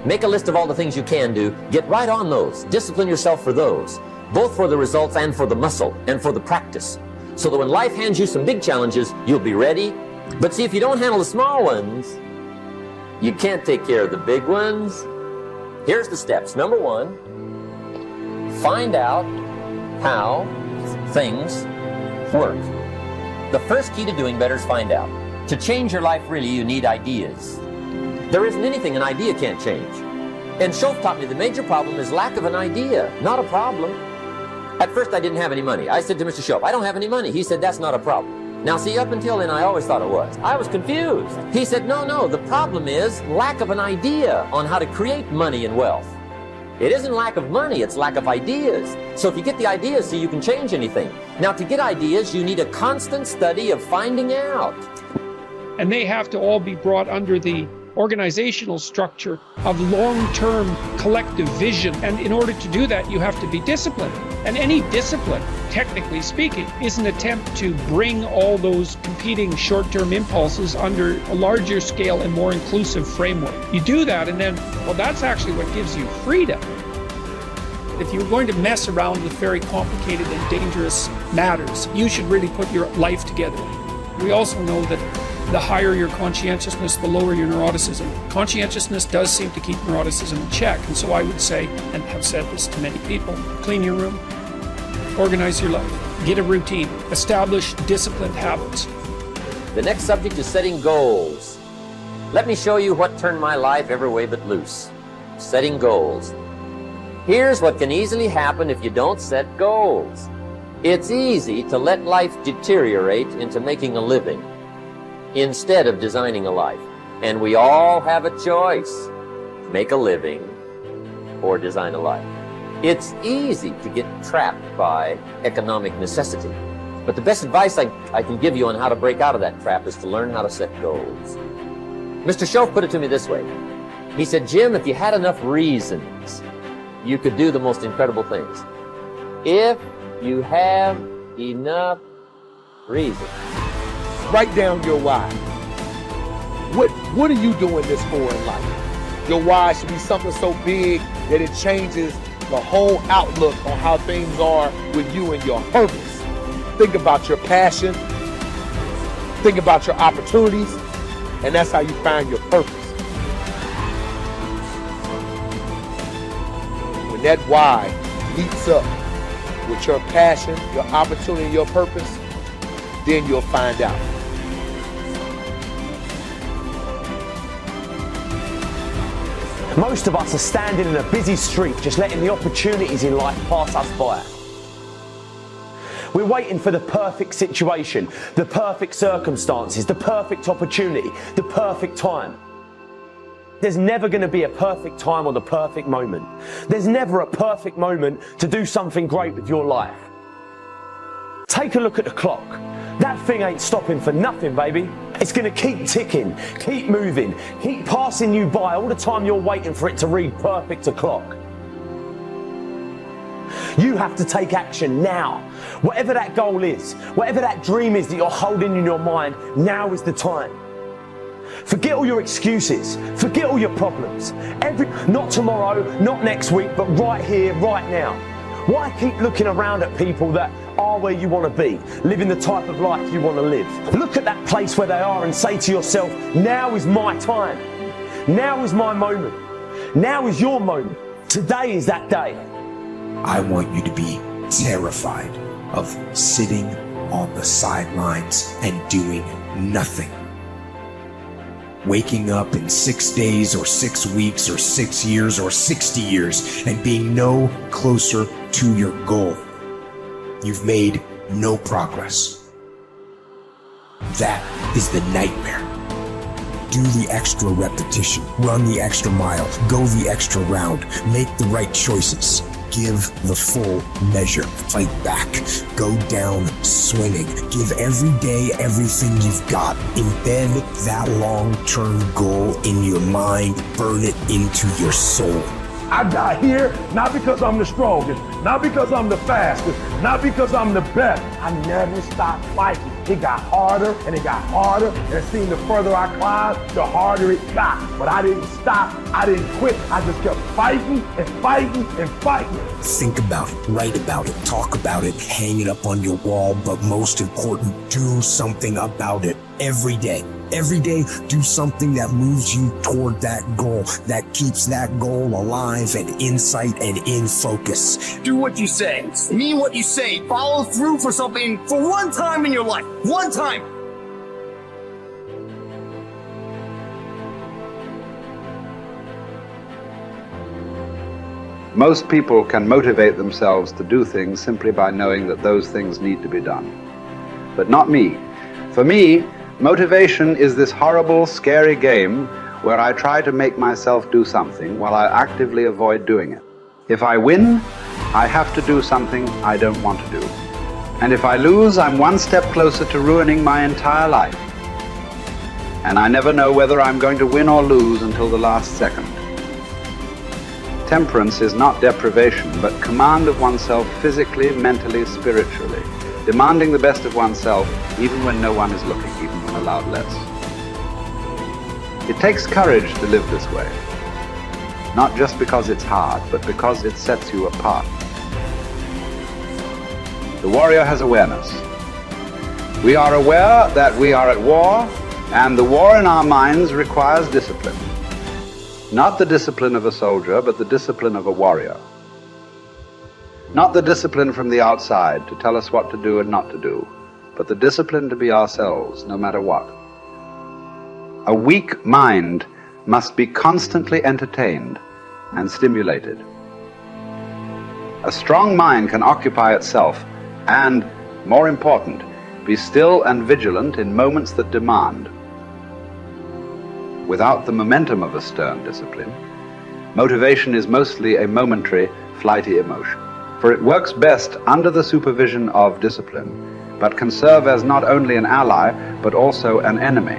Make a list of all the things you can do. Get right on those. Discipline yourself for those, both for the results and for the muscle and for the practice, so that when life hands you some big challenges, you'll be ready. But see, if you don't handle the small ones, you can't take care of the big ones. Here's the steps. Number one, find out how things work. The first key to doing better is find out. To change your life, really, you need ideas. There isn't anything an idea can't change. And Schoaf taught me the major problem is lack of an idea, not a problem. At first, I didn't have any money. I said to Mr. Schoaf, I don't have any money. He said, that's not a problem. Now, see, up until then, I always thought it was. I was confused. He said, no, the problem is lack of an idea on how to create money and wealth. It isn't lack of money, it's lack of ideas. So if you get the ideas, see, you can change anything. Now, to get ideas, you need a constant study of finding out. And they have to all be brought under the organizational structure of long-term collective vision. And in order to do that, you have to be disciplined. And any discipline, technically speaking, is an attempt to bring all those competing short-term impulses under a larger scale and more inclusive framework. You do that, and then, well, that's actually what gives you freedom. If you're going to mess around with very complicated and dangerous matters, you should really put your life together. We also know that the higher your conscientiousness, the lower your neuroticism. Conscientiousness does seem to keep neuroticism in check, and so I would say, and have said this to many people, clean your room, organize your life, get a routine, establish disciplined habits. The next subject is setting goals. Let me show you what turned my life every way but loose. Setting goals. Here's what can easily happen if you don't set goals. It's easy to let life deteriorate into making a living instead of designing a life. And we all have a choice. Make a living or design a life. It's easy to get trapped by economic necessity. But the best advice I can give you on how to break out of that trap is to learn how to set goals. Mr. Schoaf put it to me this way. He said, Jim, if you had enough reasons, you could do the most incredible things. If you have enough reasons. Write down your why. What are you doing this for in life? Your why should be something so big that it changes the whole outlook on how things are with you and your purpose. Think about your passion. Think about your opportunities. And that's how you find your purpose. When that why meets up with your passion, your opportunity, and your purpose, then you'll find out. Most of us are standing in a busy street, just letting the opportunities in life pass us by. We're waiting for the perfect situation, the perfect circumstances, the perfect opportunity, the perfect time. There's never going to be a perfect time or the perfect moment. There's never a perfect moment to do something great with your life. Take a look at the clock. That thing ain't stopping for nothing, baby. It's going to keep ticking, keep moving, keep passing you by all the time you're waiting for it to read perfect o'clock. You have to take action now. Whatever that goal is, whatever that dream is that you're holding in your mind, now is the time. Forget all your excuses. Forget all your problems. Not tomorrow, not next week, but right here, right now. Why keep looking around at people that are where you want to be, living the type of life you want to live? Look at that place where they are and say to yourself, now is my time. Now is my moment. Now is your moment. Today is that day. I want you to be terrified of sitting on the sidelines and doing nothing. Waking up in 6 days or 6 weeks or 6 years or 60 years and being no closer to your goal. You've made no progress. That is the nightmare. Do the extra repetition, run the extra mile, go the extra round, make the right choices. Give the full measure. Fight back. Go down swinging. Give every day everything you've got. Embed that long-term goal in your mind. Burn it into your soul. I got here not because I'm the strongest, not because I'm the fastest, not because I'm the best. I never stopped fighting. it got harder and it got harder. And it seemed the further I climbed, the harder it got. But I didn't stop. I didn't quit. I just kept fighting and fighting and fighting. Think about it, write about it, talk about it, hang it up on your wall, but most important, do something about it every day. Every day, do something that moves you toward that goal, that keeps that goal alive and in sight and in focus. Do what you say, mean what you say, follow through for something for one time in your life. One time. Most people can motivate themselves to do things simply by knowing that those things need to be done. But not me. For me, motivation is this horrible, scary game where I try to make myself do something while I actively avoid doing it. If I win, I have to do something I don't want to do. And if I lose, I'm one step closer to ruining my entire life. And I never know whether I'm going to win or lose until the last second. Temperance is not deprivation, but command of oneself physically, mentally, spiritually. Demanding the best of oneself even when no one is looking, even when allowed less. It takes courage to live this way. Not just because it's hard, but because it sets you apart. The warrior has awareness. We are aware that we are at war, and the war in our minds requires discipline. Not the discipline of a soldier, but the discipline of a warrior. Not the discipline from the outside to tell us what to do and not to do, but the discipline to be ourselves, no matter what. A weak mind must be constantly entertained and stimulated. A strong mind can occupy itself and, more important, be still and vigilant in moments that demand. Without the momentum of a stern discipline, motivation is mostly a momentary, flighty emotion. For it works best under the supervision of discipline, but can serve as not only an ally, but also an enemy,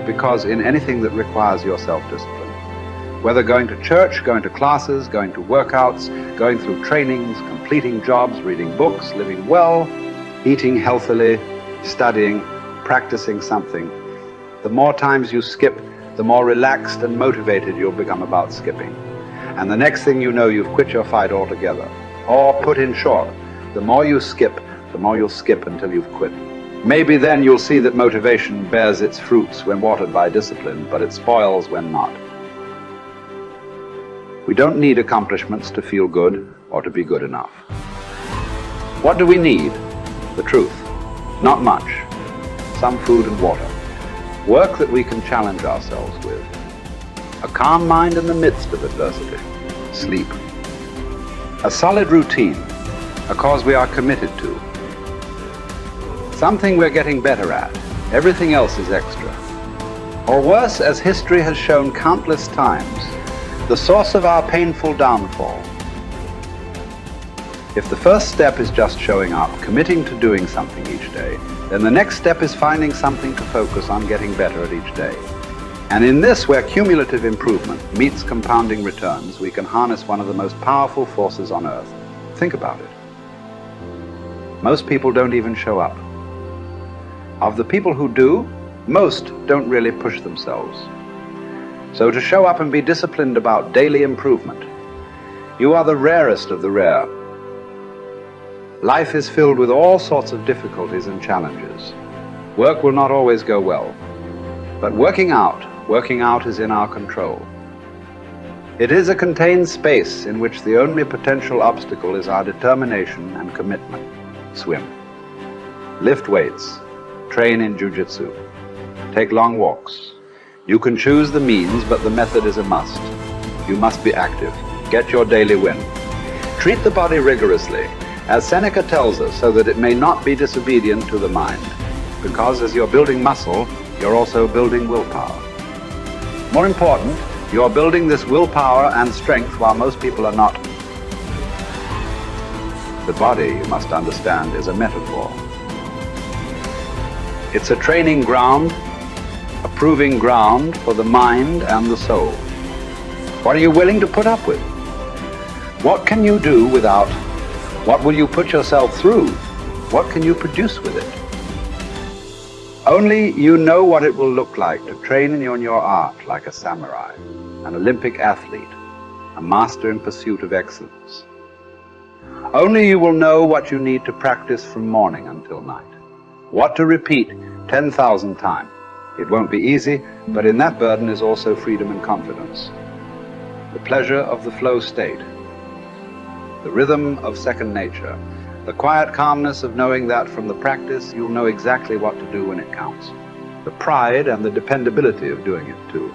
because in anything that requires your self-discipline, whether going to church, going to classes, going to workouts, going through trainings, completing jobs, reading books, living well, eating healthily, studying, practicing something, the more times you skip, the more relaxed and motivated you'll become about skipping. And the next thing you know, you've quit your fight altogether. Or put in short, the more you skip, the more you'll skip until you've quit. Maybe then you'll see that motivation bears its fruits when watered by discipline, but it spoils when not. We don't need accomplishments to feel good or to be good enough. What do we need? The truth. Not much. Some food and water. Work that we can challenge ourselves with. A calm mind in the midst of adversity. Sleep. A solid routine, a cause we are committed to. Something we're getting better at. Everything else is extra. Or worse, as history has shown countless times, the source of our painful downfall. If the first step is just showing up, committing to doing something each day, then the next step is finding something to focus on getting better at each day. And in this, where cumulative improvement meets compounding returns, we can harness one of the most powerful forces on earth. Think about it. Most people don't even show up. Of the people who do, most don't really push themselves. So to show up and be disciplined about daily improvement, you are the rarest of the rare. Life is filled with all sorts of difficulties and challenges. Work will not always go well. But working out is in our control. It is a contained space in which the only potential obstacle is our determination and commitment. Swim. Lift weights. Train in jiu-jitsu. Take long walks. You can choose the means, but the method is a must. You must be active. Get your daily win. Treat the body rigorously, as Seneca tells us, so that it may not be disobedient to the mind. Because as you're building muscle, you're also building willpower. More important, you're building this willpower and strength while most people are not. The body, you must understand, is a metaphor. It's a training ground, a proving ground for the mind and the soul. What are you willing to put up with? What can you do without? What will you put yourself through? What can you produce with it? Only you know what it will look like to train in your art like a samurai, an Olympic athlete, a master in pursuit of excellence. Only you will know what you need to practice from morning until night, what to repeat 10,000 times. It won't be easy, but in that burden is also freedom and confidence. The pleasure of the flow state, the rhythm of second nature, the quiet calmness of knowing that from the practice you'll know exactly what to do when it counts, the pride and the dependability of doing it too.